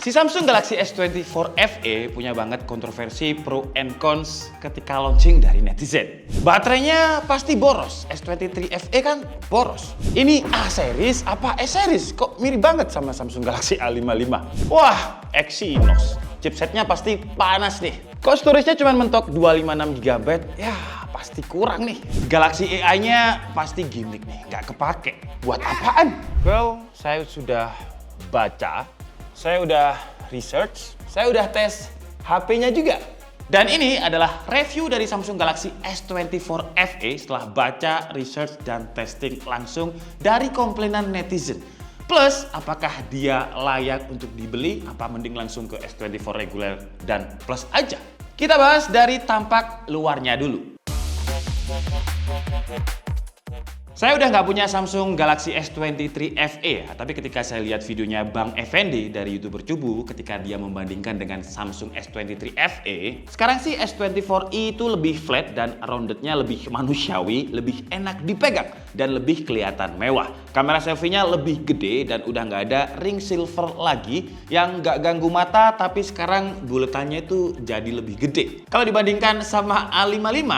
Si Samsung Galaxy S24 FE punya banget kontroversi pro and cons ketika launching dari netizen. Baterainya pasti boros, S23 FE kan boros. Ini A series apa S series? Kok mirip banget sama Samsung Galaxy A55? Wah, Exynos. Chipsetnya pasti panas nih. Kok storage-nya cuma mentok 256 GB? Ya, pasti kurang nih. Galaxy AI-nya pasti gimmick nih, nggak kepake. Buat apaan? Well, saya sudah baca, saya udah research, saya udah tes HP-nya juga. Dan ini adalah review dari Samsung Galaxy S24 FE setelah baca, research, dan testing langsung dari komplainan netizen. Plus, apakah dia layak untuk dibeli? Apa mending langsung ke S24 reguler dan plus aja? Kita bahas dari tampak luarnya dulu. Saya udah nggak punya Samsung Galaxy S23 FE ya, tapi ketika saya lihat videonya Bang Effendi dari YouTuber Cubu ketika dia membandingkan dengan Samsung S23 FE, sekarang sih S24i itu lebih flat dan roundednya lebih manusiawi, lebih enak dipegang, dan lebih kelihatan mewah. Kamera selfie-nya lebih gede dan udah nggak ada ring silver lagi yang nggak ganggu mata, tapi sekarang buletannya itu jadi lebih gede. Kalau dibandingkan sama A55,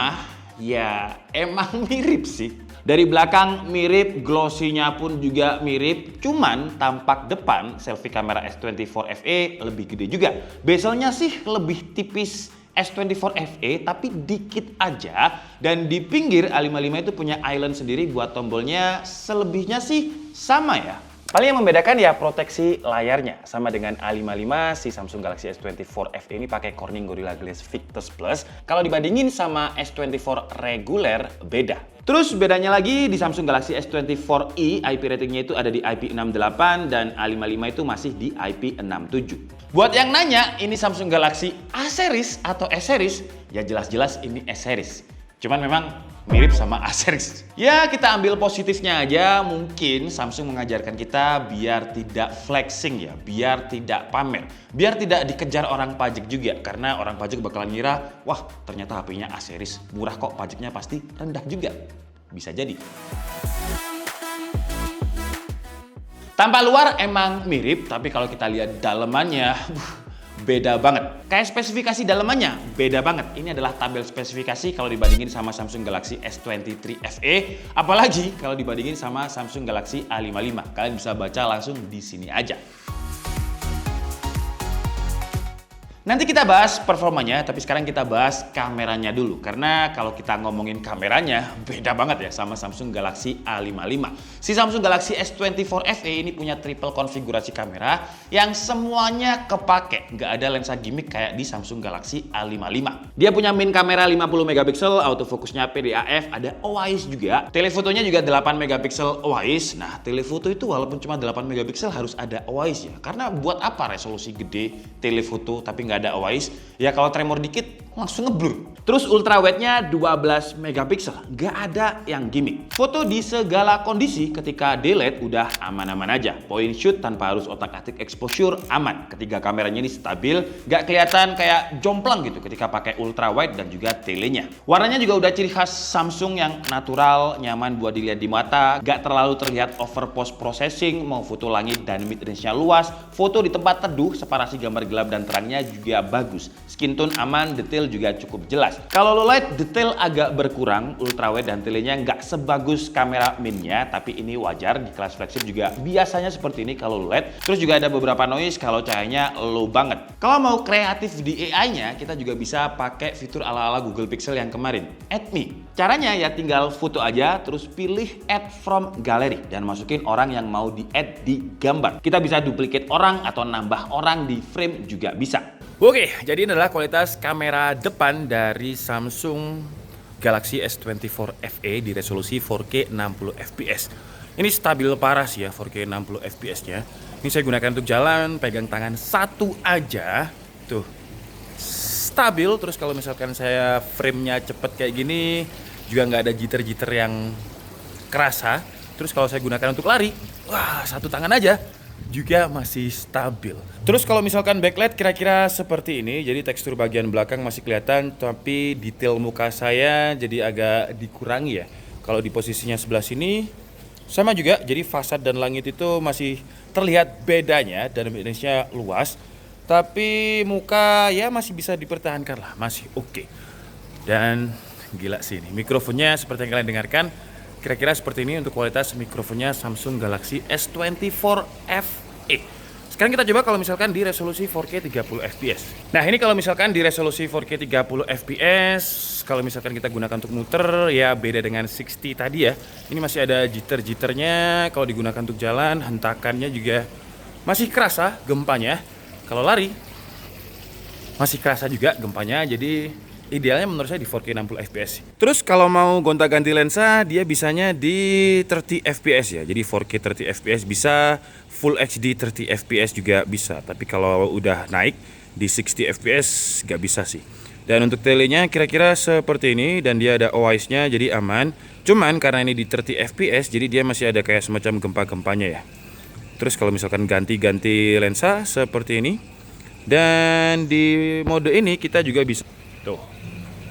ya emang mirip sih. Dari belakang mirip, glossy-nya pun juga mirip, cuman tampak depan selfie kamera S24 FE lebih gede juga. Bezelnya sih lebih tipis S24 FE tapi dikit aja, dan di pinggir A55 itu punya island sendiri buat tombolnya. Selebihnya sih sama ya. Paling yang membedakan ya proteksi layarnya. Sama dengan A55, si Samsung Galaxy S24 FE ini pakai Corning Gorilla Glass Victus Plus. Kalau dibandingin sama S24 reguler, beda. Terus bedanya lagi di Samsung Galaxy S24i, IP ratingnya itu ada di IP68 dan A55 itu masih di IP67. Buat yang nanya, ini Samsung Galaxy A series atau S series? Ya jelas-jelas ini S series. Cuman memang mirip sama A series. Ya kita ambil positifnya aja, mungkin Samsung mengajarkan kita biar tidak flexing ya, biar tidak pamer, biar tidak dikejar orang pajak juga, karena orang pajak bakalan ngira, wah ternyata HP-nya A series, murah kok, pajaknya pasti rendah juga. Bisa jadi. Tampak luar emang mirip, tapi kalau kita lihat dalemannya, beda banget. Kayak spesifikasi dalamannya, beda banget. Ini adalah tabel spesifikasi kalau dibandingin sama Samsung Galaxy S23 FE, apalagi kalau dibandingin sama Samsung Galaxy A55. Kalian bisa baca langsung di sini aja. Nanti kita bahas performanya, tapi sekarang kita bahas kameranya dulu. Karena kalau kita ngomongin kameranya, beda banget ya sama Samsung Galaxy A55. Si Samsung Galaxy S24 FE ini punya triple konfigurasi kamera yang semuanya kepake. Nggak ada lensa gimmick kayak di Samsung Galaxy A55. Dia punya main kamera 50 megapiksel, autofokusnya PDAF, ada OIS juga. Telefotonya juga 8 megapiksel OIS. Nah, telefoto itu walaupun cuma 8 megapiksel harus ada OIS ya. Karena buat apa resolusi gede telefoto tapi nggak ada OIS? Ya kalau tremor dikit langsung ngeblur. Terus ultrawide-nya 12 megapiksel, nggak ada yang gimmick. Foto di segala kondisi, ketika delete udah aman-aman aja. Point shoot tanpa harus otak-atik exposure aman. Ketika kameranya ini stabil, nggak kelihatan kayak jomplang gitu ketika pakai ultrawide dan juga telenya. Warnanya juga udah ciri khas Samsung yang natural, nyaman buat dilihat di mata, nggak terlalu terlihat over post processing, mau foto langit dan mid range-nya luas, foto di tempat teduh, separasi gambar gelap dan terangnya juga bagus. Skin tone aman, detail juga cukup jelas. Kalau low light, detail agak berkurang, ultrawide dan telenya nggak sebagus kamera minnya, tapi ini wajar di kelas flagship juga biasanya seperti ini kalau low light. Terus juga ada beberapa noise kalau cahayanya low banget. Kalau mau kreatif di AI-nya, kita juga bisa pakai fitur ala-ala Google Pixel yang kemarin, Add Me. Caranya ya tinggal foto aja, terus pilih Add from Gallery dan masukin orang yang mau di-add di gambar. Kita bisa duplicate orang atau nambah orang di frame juga bisa. Oke, jadi ini adalah kualitas kamera depan dari Samsung Galaxy S24 FE di resolusi 4K 60 fps. Ini stabil parah sih ya 4K 60 fps-nya. Ini saya gunakan untuk jalan, pegang tangan satu aja, tuh stabil. Terus kalau misalkan saya frame-nya cepet kayak gini, juga nggak ada jitter-jitter yang kerasa. Terus kalau saya gunakan untuk lari, wah satu tangan aja juga masih stabil. Terus kalau misalkan backlight kira-kira seperti ini, jadi tekstur bagian belakang masih kelihatan, tapi detail muka saya jadi agak dikurangi ya. Kalau di posisinya sebelah sini sama juga, jadi fasad dan langit itu masih terlihat bedanya dan range-nya luas. Tapi muka ya masih bisa dipertahankan lah, masih oke. Dan gila sih ini, mikrofonnya seperti yang kalian dengarkan, kira-kira seperti ini untuk kualitas mikrofonnya Samsung Galaxy S24 FE. Sekarang kita coba kalau misalkan di resolusi 4K 30 fps. Nah ini kalau misalkan di resolusi 4K 30 fps, kalau misalkan kita gunakan untuk muter, ya beda dengan 60 tadi ya. Ini masih ada jitter-jitternya, kalau digunakan untuk jalan, hentakannya juga masih kerasa gempanya. Kalau lari, masih kerasa juga gempanya, jadi idealnya menurut saya di 4K 60 fps. Terus kalau mau gonta-ganti lensa, dia bisanya di 30 fps ya. Jadi 4K 30 fps bisa, Full HD 30 fps juga bisa. Tapi kalau udah naik di 60 fps nggak bisa sih. Dan untuk telenya kira-kira seperti ini, dan dia ada OIS-nya jadi aman. Cuman karena ini di 30 fps, jadi dia masih ada kayak semacam gempa-gempanya ya. Terus kalau misalkan ganti-ganti lensa seperti ini, dan di mode ini kita juga bisa tuh,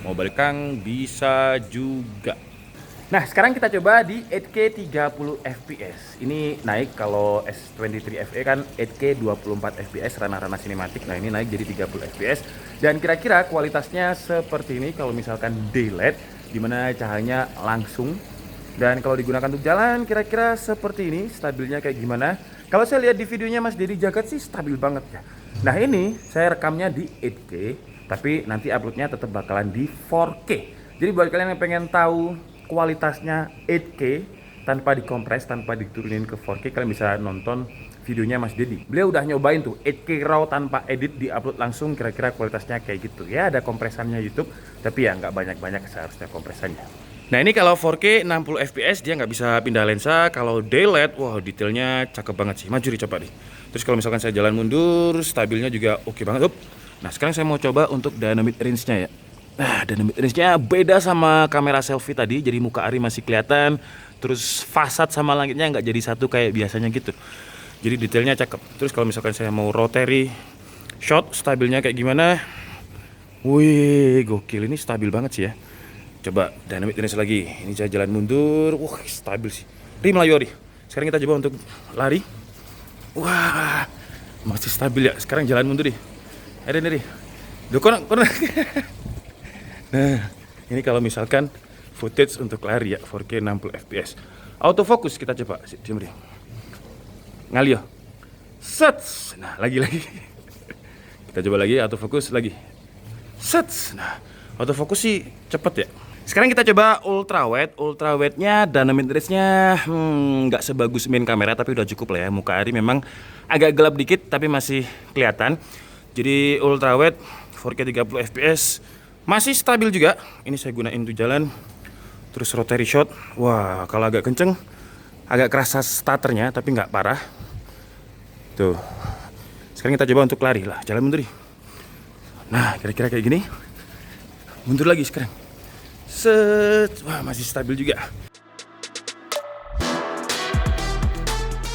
mau belakang bisa juga. Nah sekarang kita coba di 8K 30 fps. Ini naik, kalau S23 FE kan 8K 24 fps ranah-ranah sinematik. Nah ini naik jadi 30 fps. Dan kira-kira kualitasnya seperti ini kalau misalkan daylight, dimana cahayanya langsung. Dan kalau digunakan untuk jalan kira-kira seperti ini, stabilnya kayak gimana. Kalau saya lihat di videonya Mas Dedi Jagat sih stabil banget ya. Nah ini saya rekamnya di 8K, tapi nanti uploadnya tetap bakalan di 4K. Jadi buat kalian yang pengen tahu kualitasnya 8K tanpa dikompres, tanpa diturunin ke 4K, kalian bisa nonton videonya Mas Dedi. Beliau udah nyobain tuh 8K RAW tanpa edit, di-upload langsung, kira-kira kualitasnya kayak gitu. Ya ada kompresannya YouTube, tapi ya nggak banyak-banyak seharusnya kompresannya. Nah ini kalau 4K 60 fps dia nggak bisa pindah lensa. Kalau daylight, wah detailnya cakep banget sih. Maju dicoba deh. Terus kalau misalkan saya jalan mundur, stabilnya juga oke banget. Nah sekarang saya mau coba untuk dynamic range-nya ya. Nah dynamic range-nya beda sama kamera selfie tadi. Jadi muka Ari masih kelihatan. Terus fasad sama langitnya nggak jadi satu kayak biasanya gitu. Jadi detailnya cakep. Terus kalau misalkan saya mau rotary shot, stabilnya kayak gimana? Wih gokil, ini stabil banget sih ya. Coba dynamic range lagi. Ini saya jalan mundur. Wah, stabil sih. Ri Melayu Ri. Sekarang kita coba untuk lari. Wah, masih stabil ya. Sekarang jalan mundur nih. Ada nih. Duh, kono. Nah, ini kalau misalkan footage untuk lari ya, 4K 60 fps. Autofocus kita coba. Diam Ri. Ngalio. Set. Nah, lagi. Kita coba lagi autofocus lagi. Set. Nah, autofocus sih cepet ya. Sekarang kita coba ultrawide. Ultrawide-nya dynamic range-nya nggak sebagus main kamera, tapi udah cukup lah ya. Muka Ari memang agak gelap dikit tapi masih kelihatan. Jadi ultrawide 4K 30 fps masih stabil juga. Ini saya gunain untuk jalan. Terus rotary shot. Wah, kalau agak kenceng agak kerasa starternya tapi nggak parah. Tuh. Sekarang kita coba untuk lari lah. Jalan mundur. Nah, kira-kira kayak gini. Mundur lagi sekarang. Set, wah masih stabil juga.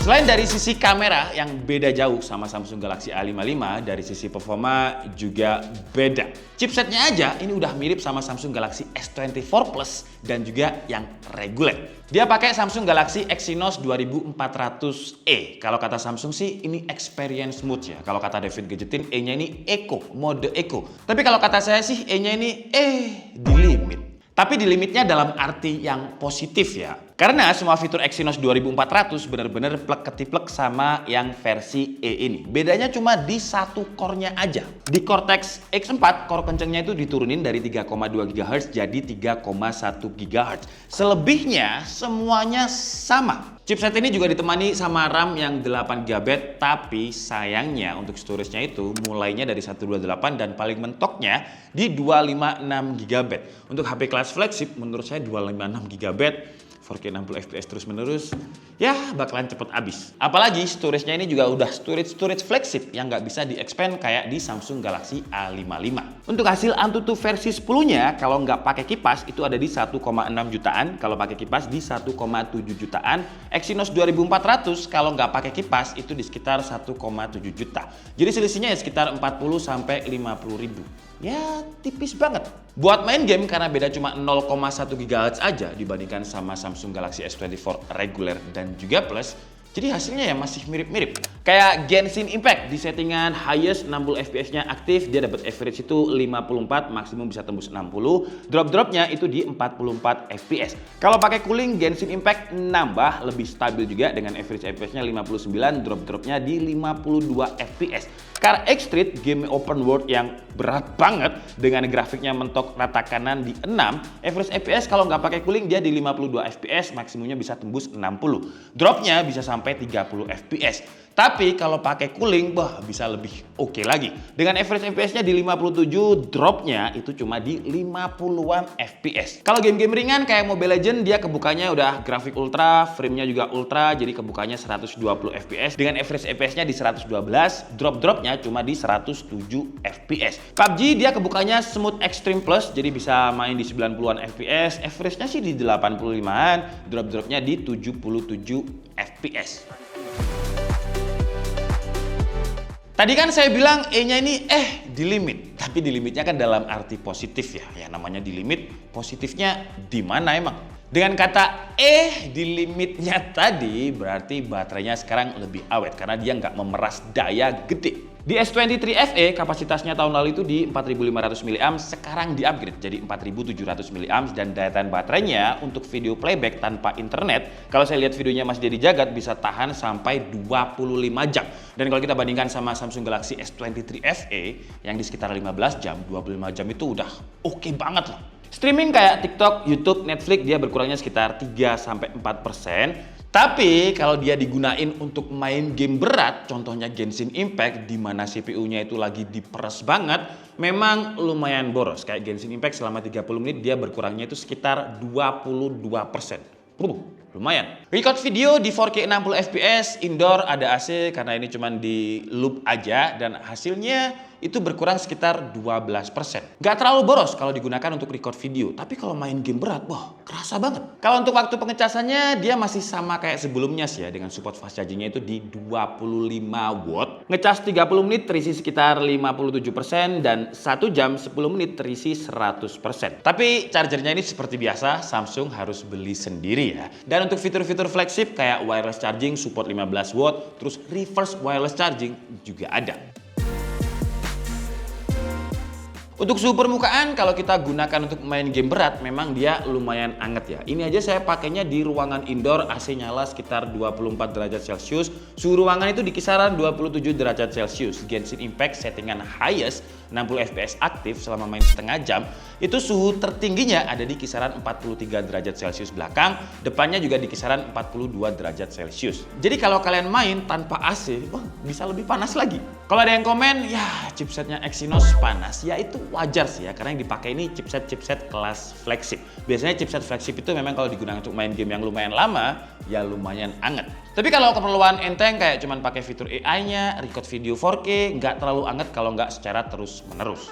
Selain dari sisi kamera yang beda jauh sama Samsung Galaxy A55, dari sisi performa juga beda. Chipsetnya aja ini udah mirip sama Samsung Galaxy S24 Plus dan juga yang reguler. Dia pakai Samsung Galaxy Exynos 2400E. Kalau kata Samsung sih ini experience mode ya. Kalau kata David Gadgetin, E-nya ini Eco, mode Eco. Tapi kalau kata saya sih E-nya ini di limit. Tapi di limitnya dalam arti yang positif ya. Karena semua fitur Exynos 2400 benar-benar plek-ketiplek sama yang versi E ini. Bedanya cuma di satu core-nya aja. Di Cortex X4, core kencengnya itu diturunin dari 3,2 GHz jadi 3,1 GHz. Selebihnya semuanya sama. Chipset ini juga ditemani sama RAM yang 8GB, tapi sayangnya untuk storage-nya itu mulainya dari 128 dan paling mentoknya di 256GB. Untuk HP kelas flagship menurut saya 256GB 4K 60 fps terus menerus ya bakalan cepet habis. Apalagi storage-nya ini juga udah storage flagship yang nggak bisa di-expand kayak di Samsung Galaxy A55. Untuk hasil Antutu versi 10-nya kalau nggak pakai kipas itu ada di 1,6 jutaan, kalau pakai kipas di 1,7 jutaan. Exynos 2400 kalau nggak pakai kipas itu di sekitar 1,7 juta. Jadi selisihnya ya sekitar 40 sampai 50 ribu. Ya tipis banget. Buat main game karena beda cuma 0,1 GHz aja dibandingkan sama Samsung Galaxy S24 reguler dan juga Plus, Jadi hasilnya ya masih mirip-mirip. Kayak Genshin Impact di settingan highest 60 FPS-nya aktif, dia dapat average itu 54, maksimum bisa tembus 60. Drop-dropnya itu di 44 FPS. Kalau pakai cooling, Genshin Impact nambah, lebih stabil juga dengan average FPS-nya 59, drop-dropnya di 52 FPS. Car X Street, game open world yang berat banget dengan grafiknya mentok rata kanan di 6, average FPS kalau nggak pakai cooling dia di 52 FPS, maksimumnya bisa tembus 60. Dropnya bisa sampai 30 FPS. Tapi kalau pakai cooling, bisa lebih oke lagi. Dengan average FPS-nya di 57, dropnya itu cuma di 50-an FPS. Kalau game-game ringan kayak Mobile Legends, dia kebukanya udah grafik ultra, frame-nya juga ultra, jadi kebukanya 120 FPS. Dengan average FPS-nya di 112, drop-dropnya cuma di 107 FPS. PUBG dia kebukanya Smooth Extreme Plus, jadi bisa main di 90-an FPS. Average-nya sih di 85-an, drop-dropnya di 77 FPS. Tadi kan saya bilang E-nya ini di limit, tapi di limitnya kan dalam arti positif ya. Ya namanya di limit, positifnya di mana emang? Dengan kata di limitnya tadi berarti baterainya sekarang lebih awet karena dia nggak memeras daya gede. Di S23 FE kapasitasnya tahun lalu itu di 4500 mAh, sekarang di-upgrade jadi 4700 mAh dan daya tahan baterainya untuk video playback tanpa internet, kalau saya lihat videonya Mas Dedi Jagat bisa tahan sampai 25 jam. Dan kalau kita bandingkan sama Samsung Galaxy S23 FE yang di sekitar 15 jam, 25 jam itu udah oke banget lah. Streaming kayak TikTok, YouTube, Netflix dia berkurangnya sekitar 3-4%. Tapi kalau dia digunain untuk main game berat, contohnya Genshin Impact di mana CPU-nya itu lagi diperes banget, memang lumayan boros. Kayak Genshin Impact selama 30 menit dia berkurangnya itu sekitar 22%. Lumayan. Record video di 4K 60 FPS, indoor ada AC karena ini cuma di loop aja dan hasilnya itu berkurang sekitar 12%. Nggak terlalu boros kalau digunakan untuk record video, tapi kalau main game berat, kerasa banget. Kalau untuk waktu pengecasannya dia masih sama kayak sebelumnya sih ya, dengan support fast chargingnya itu di 25 watt. Ngecas 30 menit terisi sekitar 57% dan 1 jam 10 menit terisi 100%. Tapi chargernya ini seperti biasa, Samsung harus beli sendiri ya. Dan untuk fitur-fitur flagship kayak wireless charging support 15 watt, terus reverse wireless charging juga ada. Untuk suhu permukaan kalau kita gunakan untuk main game berat memang dia lumayan anget ya. Ini aja saya pakainya di ruangan indoor, AC nyala sekitar 24 derajat Celcius. Suhu ruangan itu di kisaran 27 derajat Celcius. Genshin Impact settingan highest 60 FPS aktif selama main setengah jam. Itu suhu tertingginya ada di kisaran 43 derajat Celcius belakang, depannya juga di kisaran 42 derajat Celcius. Jadi kalau kalian main tanpa AC, bisa lebih panas lagi. Kalau ada yang komen, ya chipsetnya Exynos panas, ya itu wajar sih ya, karena yang dipakai ini chipset kelas flagship. Biasanya chipset flagship itu memang kalau digunakan untuk main game yang lumayan lama, ya lumayan anget. Tapi kalau keperluan enteng kayak cuman pakai fitur AI-nya, record video 4K, nggak terlalu anget kalau nggak secara terus-menerus.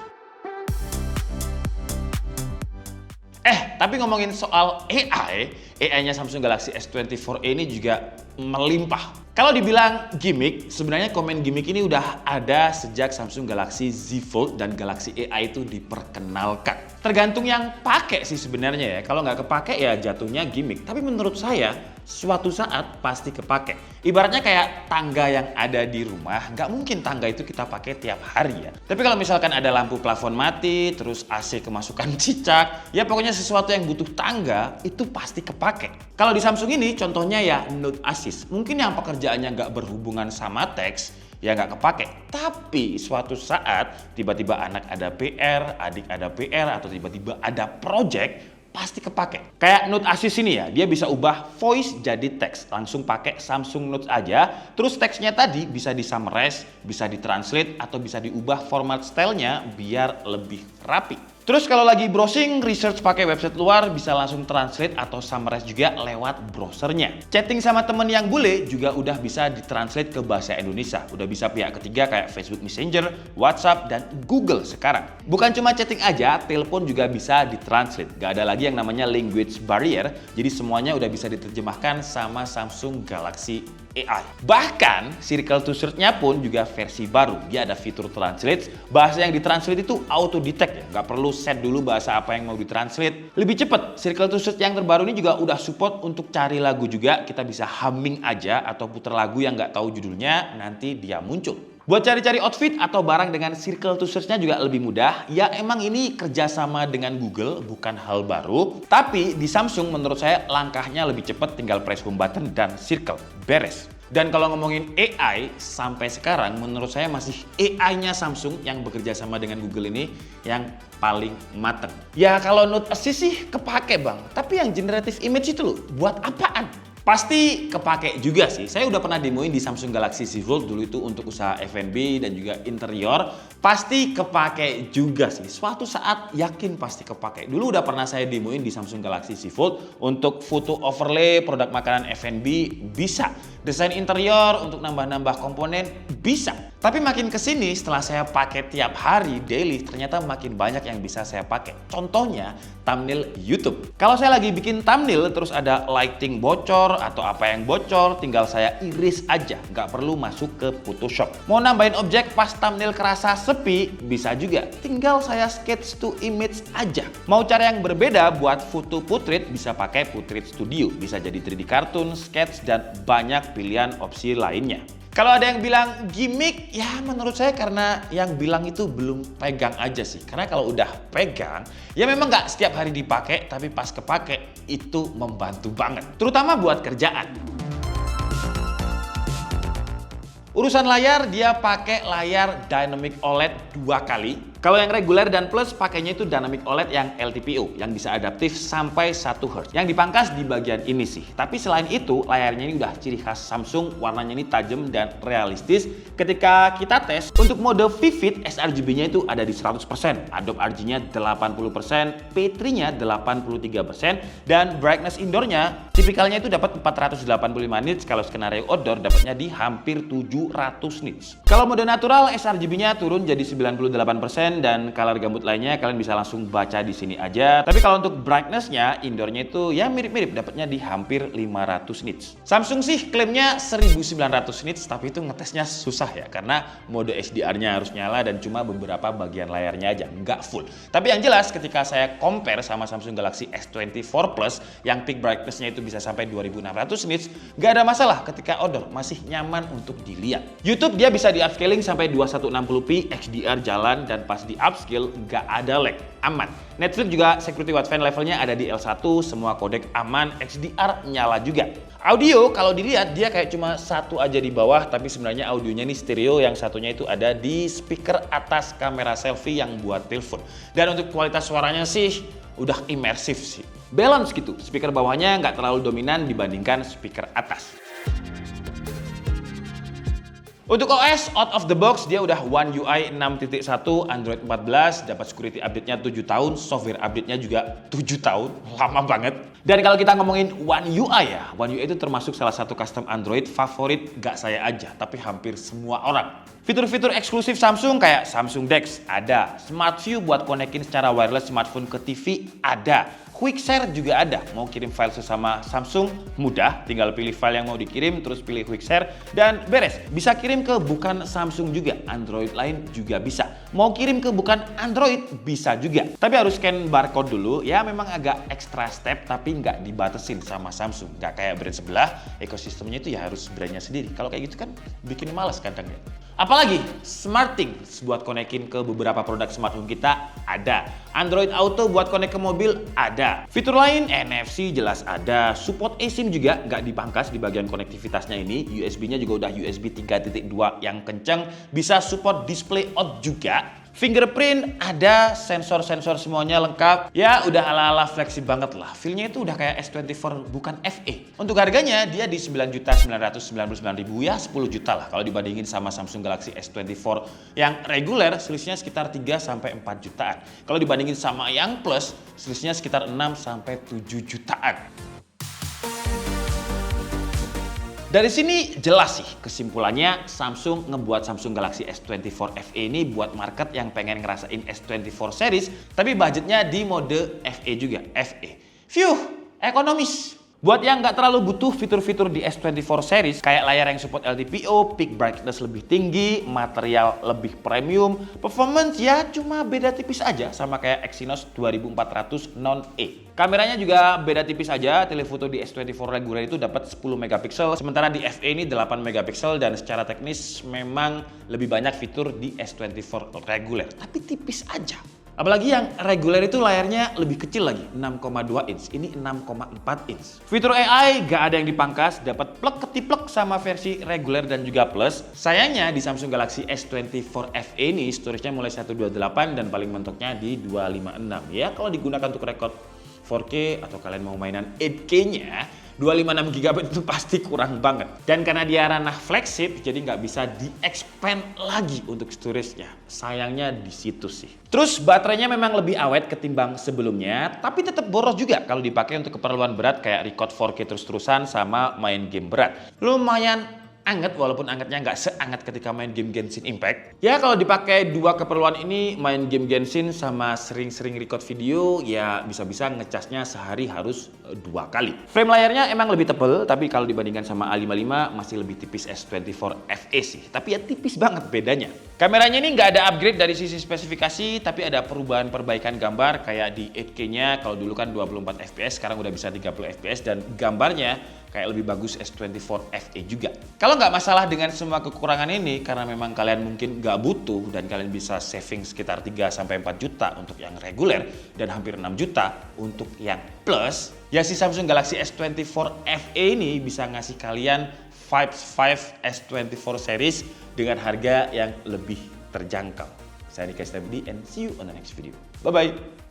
Tapi ngomongin soal AI-nya Samsung Galaxy S24e ini juga melimpah. Kalau dibilang gimmick, sebenarnya komen gimmick ini udah ada sejak Samsung Galaxy Z Fold dan Galaxy AI itu diperkenalkan. Tergantung yang pakai sih sebenarnya ya. Kalau nggak kepake ya jatuhnya gimmick. Tapi menurut saya suatu saat pasti kepake. Ibaratnya kayak tangga yang ada di rumah, nggak mungkin tangga itu kita pakai tiap hari ya. Tapi kalau misalkan ada lampu plafon mati, terus AC kemasukan cicak, ya pokoknya sesuatu yang butuh tangga itu pasti kepake. Kalau di Samsung ini contohnya ya Note Assist. Mungkin yang pekerjaannya nggak berhubungan sama teks, ya nggak kepake. Tapi suatu saat tiba-tiba anak ada PR, adik ada PR, atau tiba-tiba ada project, pasti kepake. Kayak Note Assist ini ya, dia bisa ubah voice jadi teks. Langsung pakai Samsung Notes aja, terus teksnya tadi bisa di-summarize, bisa ditranslate, atau bisa diubah format stylenya biar lebih rapi. Terus kalau lagi browsing, research pakai website luar, bisa langsung translate atau summarize juga lewat browsernya. Chatting sama temen yang bule juga udah bisa ditranslate ke bahasa Indonesia. Udah bisa pihak ketiga kayak Facebook Messenger, WhatsApp, dan Google sekarang. Bukan cuma chatting aja, telepon juga bisa ditranslate. Gak ada lagi yang namanya language barrier, jadi semuanya udah bisa diterjemahkan sama Samsung Galaxy AI. Bahkan Circle to Search-nya pun juga versi baru. Dia ada fitur translate, bahasa yang ditranslate itu auto detect ya, nggak perlu set dulu bahasa apa yang mau ditranslate. Lebih cepet, Circle to Search yang terbaru ini juga udah support untuk cari lagu juga. Kita bisa humming aja atau putar lagu yang nggak tahu judulnya, nanti dia muncul. Buat cari-cari outfit atau barang dengan Circle to Search-nya juga lebih mudah. Ya emang ini kerjasama dengan Google, bukan hal baru. Tapi di Samsung menurut saya langkahnya lebih cepat, tinggal press home button dan Circle. Beres. Dan kalau ngomongin AI, sampai sekarang menurut saya masih AI-nya Samsung yang bekerja sama dengan Google ini yang paling mateng. Ya kalau Note Assist sih kepake bang, tapi yang generative image itu loh, buat apaan? Pasti kepake juga sih. Saya udah pernah demoin di Samsung Galaxy Z Fold dulu itu untuk usaha F&B dan juga interior. Pasti kepake juga sih. Suatu saat yakin pasti kepake. Dulu udah pernah saya demoin di Samsung Galaxy Z Fold untuk foto overlay produk makanan F&B bisa. Desain interior untuk nambah-nambah komponen bisa. Tapi makin kesini setelah saya pakai tiap hari daily, ternyata makin banyak yang bisa saya pakai. Contohnya thumbnail YouTube. Kalau saya lagi bikin thumbnail terus ada lighting bocor atau apa yang bocor, tinggal saya iris aja, nggak perlu masuk ke Photoshop. Mau nambahin objek pas thumbnail kerasa sepi, bisa juga. Tinggal saya sketch to image aja. Mau cara yang berbeda buat foto portrait, bisa pakai Portrait Studio. Bisa jadi 3D cartoon, sketch, dan banyak pilihan opsi lainnya. Kalau ada yang bilang gimmick, ya menurut saya karena yang bilang itu belum pegang aja sih. Karena kalau udah pegang, ya memang nggak setiap hari dipakai, tapi pas kepake itu membantu banget. Terutama buat kerjaan. Urusan layar, dia pakai layar Dynamic OLED 2 kali. Kalau yang reguler dan plus pakainya itu Dynamic OLED yang LTPO yang bisa adaptif sampai 1 Hz. Yang dipangkas di bagian ini sih. Tapi selain itu layarnya ini udah ciri khas Samsung, warnanya ini tajam dan realistis. Ketika kita tes untuk mode Vivid, sRGB-nya itu ada di 100%, Adobe RG-nya 80%, P3-nya 83% dan brightness indoor-nya tipikalnya itu dapat 485 nits, kalau skenario outdoor dapatnya di hampir 700 nits. Kalau mode natural sRGB-nya turun jadi 98% dan color gambut lainnya kalian bisa langsung baca di sini aja. Tapi kalau untuk brightness-nya indoor-nya itu ya mirip-mirip, dapatnya di hampir 500 nits. Samsung sih klaimnya 1900 nits, tapi itu ngetesnya susah ya karena mode HDR-nya harus nyala dan cuma beberapa bagian layarnya aja, nggak full. Tapi yang jelas ketika saya compare sama Samsung Galaxy S24 Plus yang peak brightness-nya itu bisa sampai 2600 nits, nggak ada masalah ketika outdoor, masih nyaman untuk dilihat. YouTube dia bisa di upscaling sampai 2160p, HDR jalan dan pas di upscale nggak ada lag, aman. Netflix juga security wideband levelnya ada di L1, semua kodek aman, HDR nyala juga. Audio kalau dilihat dia kayak cuma satu aja di bawah, tapi sebenarnya audionya ini stereo, yang satunya itu ada di speaker atas kamera selfie yang buat telepon. Dan untuk kualitas suaranya sih udah imersif sih. Balance gitu, speaker bawahnya nggak terlalu dominan dibandingkan speaker atas. Untuk OS, out of the box dia udah One UI 6.1, Android 14, dapat security update-nya 7 tahun, software update-nya juga 7 tahun, lama banget. Dan kalau kita ngomongin One UI ya, One UI itu termasuk salah satu custom Android favorit gak saya aja, tapi hampir semua orang. Fitur-fitur eksklusif Samsung kayak Samsung DeX ada, Smart View buat konekin secara wireless smartphone ke TV ada, Quick Share juga ada. Mau kirim file sesama Samsung mudah, tinggal pilih file yang mau dikirim terus pilih Quick Share dan beres. Bisa kirim ke bukan Samsung juga, Android lain juga bisa. Mau kirim ke bukan Android bisa juga. Tapi harus scan barcode dulu, ya memang agak extra step tapi nggak dibatasin sama Samsung. Nggak kayak brand sebelah, ekosistemnya itu ya harus brandnya sendiri. Kalau kayak gitu kan bikin males kadang ya. Apalagi SmartThings buat konekin ke beberapa produk smart home kita ada. Android Auto buat konek ke mobil ada. Fitur lain NFC jelas ada. Support eSIM juga nggak dipangkas di bagian konektivitasnya ini. USB-nya juga udah USB 3.2 yang kenceng. Bisa support display out juga. Fingerprint ada, sensor-sensor semuanya lengkap. Ya udah ala-ala flexi banget lah. Feel-nya itu udah kayak S24 bukan FE. Untuk harganya dia di 9.999.000 ya 10 juta lah. Kalau dibandingin sama Samsung Galaxy S24 yang reguler selisihnya sekitar 3-4 jutaan. Kalau dibandingin sama yang plus selisihnya sekitar 6-7 jutaan. Dari sini jelas sih kesimpulannya Samsung ngebuat Samsung Galaxy S24 FE ini buat market yang pengen ngerasain S24 series tapi budgetnya di mode FE juga, FE. Phew, ekonomis. Buat yang nggak terlalu butuh fitur-fitur di S24 series, kayak layar yang support LTPO, peak brightness lebih tinggi, material lebih premium, performance ya cuma beda tipis aja sama kayak Exynos 2400 non-E. Kameranya juga beda tipis aja, telefoto di S24 reguler itu dapat 10 megapiksel, sementara di FE ini 8 megapiksel dan secara teknis memang lebih banyak fitur di S24 reguler, tapi tipis aja. Apalagi yang reguler itu layarnya lebih kecil lagi, 6,2 inch, ini 6,4 inch. Fitur AI gak ada yang dipangkas, dapat plek ketiplek sama versi reguler dan juga plus. Sayangnya di Samsung Galaxy S24 FE ini storage-nya mulai 128 dan paling mentoknya di 256. Ya kalau digunakan untuk record 4K atau kalian mau mainan 8K-nya, 256 GB itu pasti kurang banget. Dan karena dia ranah flagship, jadi nggak bisa di-expand lagi untuk storage-nya. Sayangnya di situ sih. Terus baterainya memang lebih awet ketimbang sebelumnya, tapi tetap boros juga kalau dipakai untuk keperluan berat kayak record 4K terus-terusan sama main game berat. Lumayan anget, walaupun angetnya nggak seanget ketika main game Genshin Impact. Ya kalau dipakai dua keperluan ini, main game Genshin sama sering-sering record video, ya bisa-bisa ngecasnya sehari harus 2 kali. Frame layarnya emang lebih tebel, tapi kalau dibandingkan sama A55 masih lebih tipis S24 FE sih. Tapi ya tipis banget bedanya. Kameranya ini nggak ada upgrade dari sisi spesifikasi, tapi ada perubahan perbaikan gambar kayak di 8K-nya, kalau dulu kan 24 fps, sekarang udah bisa 30 fps dan gambarnya kayak lebih bagus S24 FE juga. Kalau nggak masalah dengan semua kekurangan ini, karena memang kalian mungkin nggak butuh dan kalian bisa saving sekitar 3-4 juta untuk yang reguler dan hampir 6 juta untuk yang plus, ya si Samsung Galaxy S24 FE ini bisa ngasih kalian vibes 5 S24 series dengan harga yang lebih terjangkau. Saya Nika Stabdi and see you on the next video. Bye-bye!